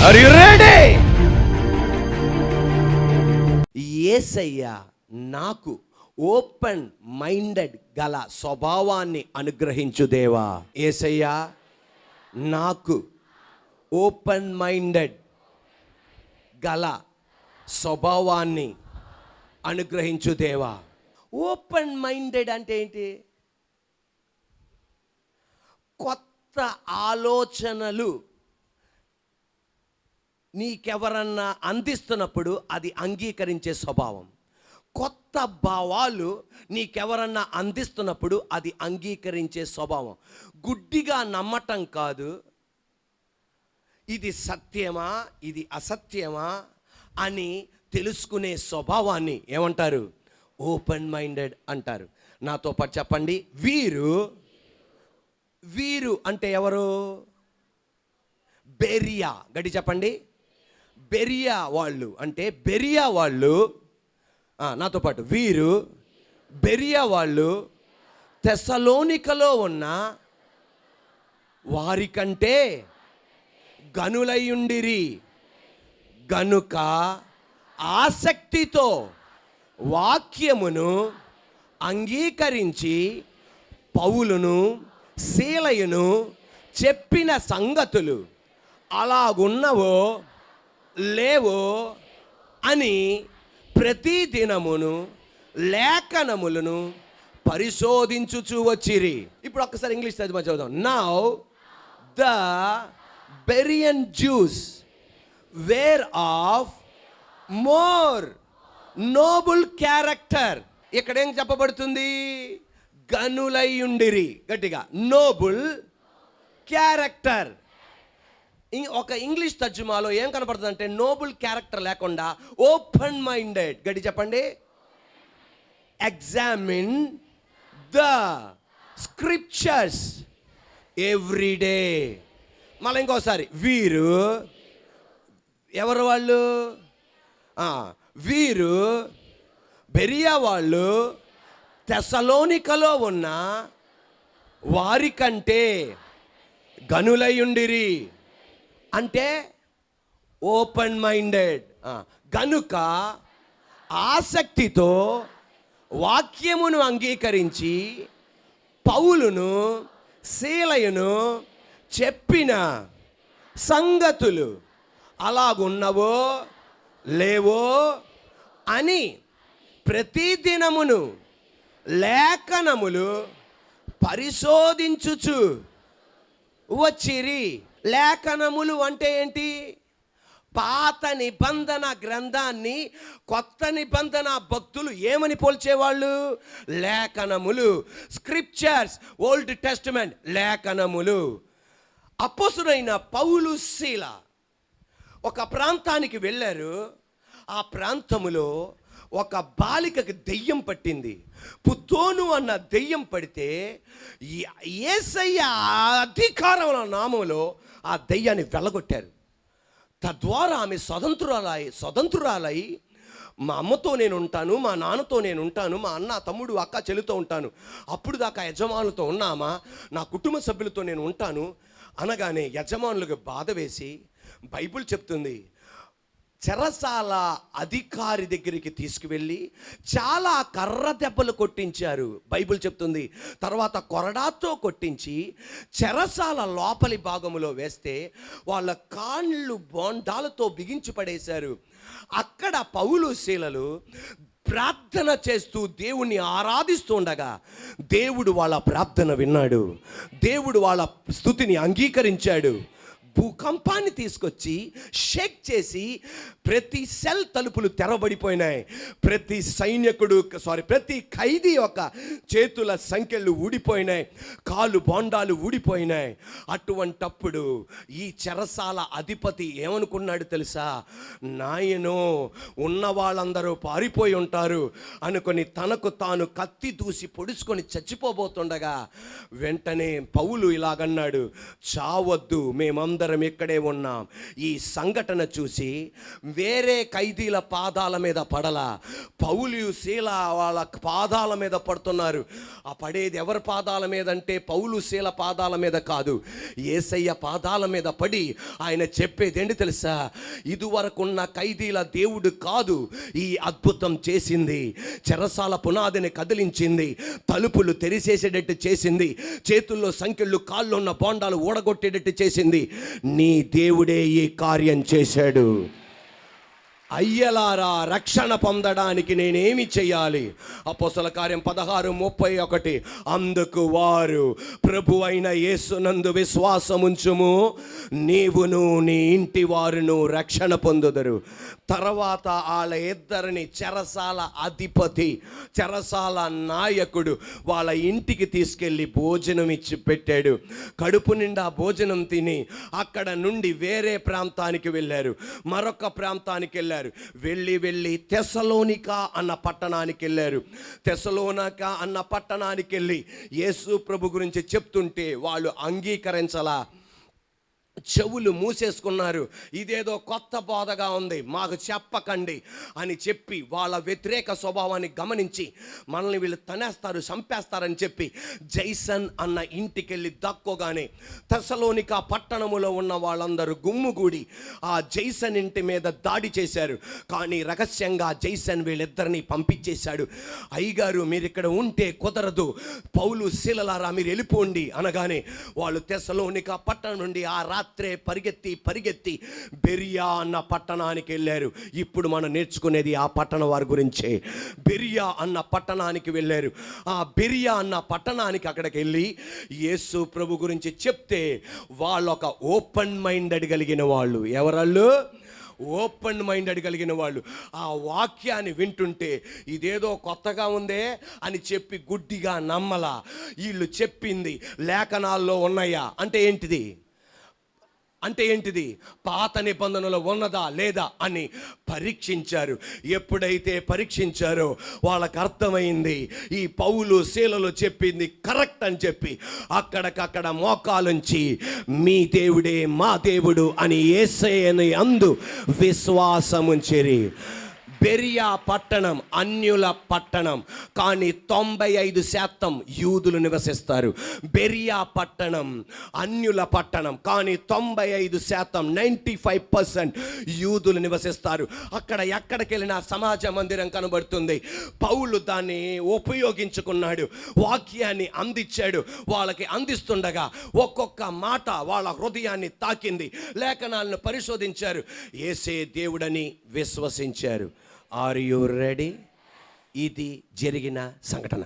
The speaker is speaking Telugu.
Are you ready? యేసయ్య నాకు ఓపెన్ మైండెడ్ గల స్వభావాన్ని అనుగ్రహించు దేవా. యేసయ్య నాకు ఓపెన్ మైండెడ్ గల స్వభావాన్ని అనుగ్రహించు దేవా. ఓపెన్ మైండెడ్ అంటే ఏంటి? కొత్త ఆలోచనలు నీకెవరన్నా అందిస్తున్నప్పుడు అది అంగీకరించే స్వభావం. కొత్త భావాలు నీకెవరన్నా అందిస్తున్నప్పుడు అది అంగీకరించే స్వభావం. గుడ్డిగా నమ్మటం కాదు, ఇది సత్యమా ఇది అసత్యమా అని తెలుసుకునే స్వభావాన్ని ఏమంటారు? ఓపెన్ మైండెడ్ అంటారు. నాతో పాటు చెప్పండి, వీరు. వీరు అంటే ఎవరు? బెరియా. గడి చెప్పండి, బెరియా వాళ్ళు. అంటే బెరియా వాళ్ళు, నాతో పాటు వీరు బెరియా వాళ్ళు తెస్సలోనికలో ఉన్న వారికంటే గనులయుండిరి గనుక ఆసక్తితో వాక్యమును అంగీకరించి పౌలును శీలయును చెప్పిన సంగతులు అలాగున్నవో లేవో అని ప్రతి దినమును లేఖనములను పరిశోధించుచూ వచ్చిరి. ఇప్పుడు ఒక్కసారి ఇంగ్లీష్ చదివి చదువుదాం. Now the Berean Jews were of more noble character. ఇక్కడ ఏం చెప్పబడుతుంది? గనులయుండిరి. గట్టిగా, నోబుల్ క్యారెక్టర్. ఒక ఇంగ్లీష్ తర్జుమాలో ఏం కనపడుతుంది అంటే నోబుల్ క్యారెక్టర్ లేకుండా ఓపెన్ మైండెడ్. గట్టి చెప్పండి, examine the scriptures every day. మళ్ళీ ఇంకోసారి, వీరు ఎవరు వాళ్ళు? వీరు బెరియా వాళ్ళు తెస్సలోనికలో ఉన్న వారికంటే గనులయుండిరి. అంటే ఓపెన్ మైండెడ్. గనుక ఆసక్తితో వాక్యమును అంగీకరించి పౌలును శీలయును చెప్పిన సంగతులు అలాగున్నవో లేవో అని ప్రతిదినమును లేఖనములు పరిశోధించుచు వచ్చిరి. లేఖనములు అంటే ఏంటి? పాత నిబంధన గ్రంథాన్ని కొత్త నిబంధన భక్తులు ఏమని పోల్చేవాళ్ళు? లేఖనములు, స్క్రిప్చర్స్, ఓల్డ్ టెస్టమెంట్ లేఖనములు. అపోస్తులైన పౌలు శీల ఒక ప్రాంతానికి వెళ్ళారు. ఆ ప్రాంతములో ఒక బాలికకి దెయ్యం పట్టింది. పుత్తోను అన్న దెయ్యం పడితే యేసయ్య అధికారముల నామములో ఆ దెయ్యాన్ని వెళ్ళగొట్టారు. తద్వారా ఆమె స్వతంత్రురాలై మా అమ్మతో నేను ఉంటాను, మా నాన్నతో నేను ఉంటాను, మా అన్న తమ్ముడు అక్క చెల్లితో ఉంటాను, అప్పుడు దాకా యజమానులతో ఉన్నామా, నా కుటుంబ సభ్యులతో నేను ఉంటాను అనగానే యజమానులకు బాధ వేసి బైబిల్ చెప్తుంది చెరసాల అధికారి దగ్గరికి తీసుకువెళ్ళి చాలా కర్ర దెబ్బలు కొట్టించారు. బైబిల్ చెప్తుంది తర్వాత కొరడాతో కొట్టించి చెరసాల లోపలి భాగములో వేస్తే వాళ్ళ కాళ్ళు బోండాలతో బిగించి పడేశారు. అక్కడ పౌలు శీలలు ప్రార్థన చేస్తూ దేవుణ్ణి ఆరాధిస్తూ ఉండగా దేవుడు వాళ్ళ ప్రార్థన విన్నాడు. దేవుడు వాళ్ళ స్తుతిని అంగీకరించాడు. భూకంపాన్ని తీసుకొచ్చి షేక్ చేసి ప్రతి సెల్ తలుపులు తెరవబడిపోయినాయి. ప్రతి ఖైదీ యొక్క చేతుల సంఖ్యలు ఊడిపోయినాయి, కాలు బోండాలు ఊడిపోయినాయి. అటువంటప్పుడు ఈ చెరసాల అధిపతి ఏమనుకున్నాడు తెలుసా? నాయనో ఉన్న వాళ్ళందరూ పారిపోయి ఉంటారు అనుకొని తనకు తాను కత్తి దూసి పొడుచుకొని చచ్చిపోబోతుండగా వెంటనే పౌలు ఇలాగన్నాడు, చావద్దు, మేమందరం మనమందరం ఇక్కడే ఉన్నాం. ఈ సంఘటన చూసి వేరే ఖైదీల పాదాల మీద పడలా, పౌలు శీల వాళ్ళ పాదాల మీద పడుతున్నారు. ఆ పడేది ఎవరి పాదాల మీద అంటే పౌలు శీల పాదాల మీద కాదు, యేసయ్య పాదాల మీద పడి ఆయన చెప్పేది ఏంటి తెలుసా? ఇదివరకున్న ఖైదీల దేవుడు కాదు ఈ అద్భుతం చేసింది, చెరసాల పునాదిని కదిలించింది, తలుపులు తెరిసేసేటట్టు చేసింది, చేతుల్లో సంకెళ్ళు కాళ్ళు ఉన్న బోండాలు ఊడగొట్టేటట్టు చేసింది. నీ దేవుడే ఈ కార్యం చేశాడు. అయ్యలారా, రక్షణ పొందడానికి నేనేమి చెయ్యాలి? అపోస్తల కార్యం 16:31. అందుకు వారు, ప్రభు అయిన యేసునందు విశ్వాసముంచుము, నీవును నీ ఇంటి వారును రక్షణ పొందుదురు. తర్వాత వాళ్ళ ఇద్దరిని చెరసాల అధిపతి, చెరసాల నాయకుడు వాళ్ళ ఇంటికి తీసుకెళ్ళి భోజనం ఇచ్చి పెట్టాడు. కడుపు నిండా భోజనం తిని అక్కడ నుండి వేరే ప్రాంతానికి వెళ్ళారు, మరొక ప్రాంతానికి వెళ్ళారు. వెళ్ళి తెసలోనికా అన్న పట్టణానికి వెళ్ళారు. తెసలోనికా అన్న పట్టణానికి వెళ్ళి యేసు ప్రభు గురించి చెప్తుంటే వాళ్ళు అంగీకరించలా, చెవులు మూసేసుకున్నారు. ఇదేదో కొత్త బోధగా ఉంది, మాకు చెప్పకండి అని చెప్పి వాళ్ళ వ్యతిరేక స్వభావాన్ని గమనించి మనల్ని వీళ్ళు తనేస్తారు, చంపేస్తారని చెప్పి జైసన్ అన్న ఇంటికి వెళ్ళి దక్కోగానే తెసలోనికా పట్టణములో ఉన్న వాళ్ళందరూ గుమ్ముగూడి ఆ జైసన్ ఇంటి మీద దాడి చేశారు. కానీ రహస్యంగా జైసన్ వీళ్ళిద్దరిని పంపించేశాడు. అయ్యగారు, మీరు ఇక్కడ ఉంటే కుదరదు, పౌలు శీలలారా మీరు వెళ్ళిపోండి అనగానే వాళ్ళు తెసలోనికా పట్టణం నుండి ఆ రాత్రే పరిగెత్తి బెరియా అన్న పట్టణానికి వెళ్ళారు. ఇప్పుడు మనం నేర్చుకునేది ఆ పట్టణం వారి గురించే. బెరియా అన్న పట్టణానికి వెళ్ళారు. ఆ బెరియా అన్న పట్టణానికి అక్కడికి వెళ్ళి యేసు ప్రభు గురించి చెప్తే వాళ్ళు ఒక ఓపెన్ మైండెడ్ కలిగిన వాళ్ళు. ఎవరాళ్ళు? ఓపెన్ మైండెడ్ కలిగిన వాళ్ళు. ఆ వాక్యాన్ని వింటుంటే ఇదేదో కొత్తగా ఉందే అని చెప్పి గుడ్డిగా నమ్మలా. వీళ్ళు చెప్పింది లేఖనాల్లో ఉన్నాయా అంటే ఏంటిది, పాత నిబంధనలో ఉన్నదా లేదా అని పరీక్షించారు. ఎప్పుడైతే పరీక్షించారో వాళ్ళకు అర్థమైంది ఈ పౌలు శీలలు చెప్పింది కరెక్ట్ అని చెప్పి అక్కడికక్కడ మోకాలుంచి మీ దేవుడే మా దేవుడు అని యేసయ్యని అందు విశ్వాసముంచిరి. బెరియా పట్టణం అన్యుల పట్టణం, కానీ 95% యూదులు నివసిస్తారు. బెరియా పట్టణం అన్యుల పట్టణం, కానీ 95% 95% యూదులు నివసిస్తారు. అక్కడ ఎక్కడికి వెళ్ళినా సమాజ మందిరం కనబడుతుంది. పౌలు దాన్ని ఉపయోగించుకున్నాడు, వాక్యాన్ని అందించాడు. వాళ్ళకి అందిస్తుండగా ఒక్కొక్క మాట వాళ్ళ హృదయాన్ని తాకింది. లేఖనాలను పరిశోధించారు, యేసే దేవుడని విశ్వసించారు. Are you ready? ఇది జరిగిన సంఘటన.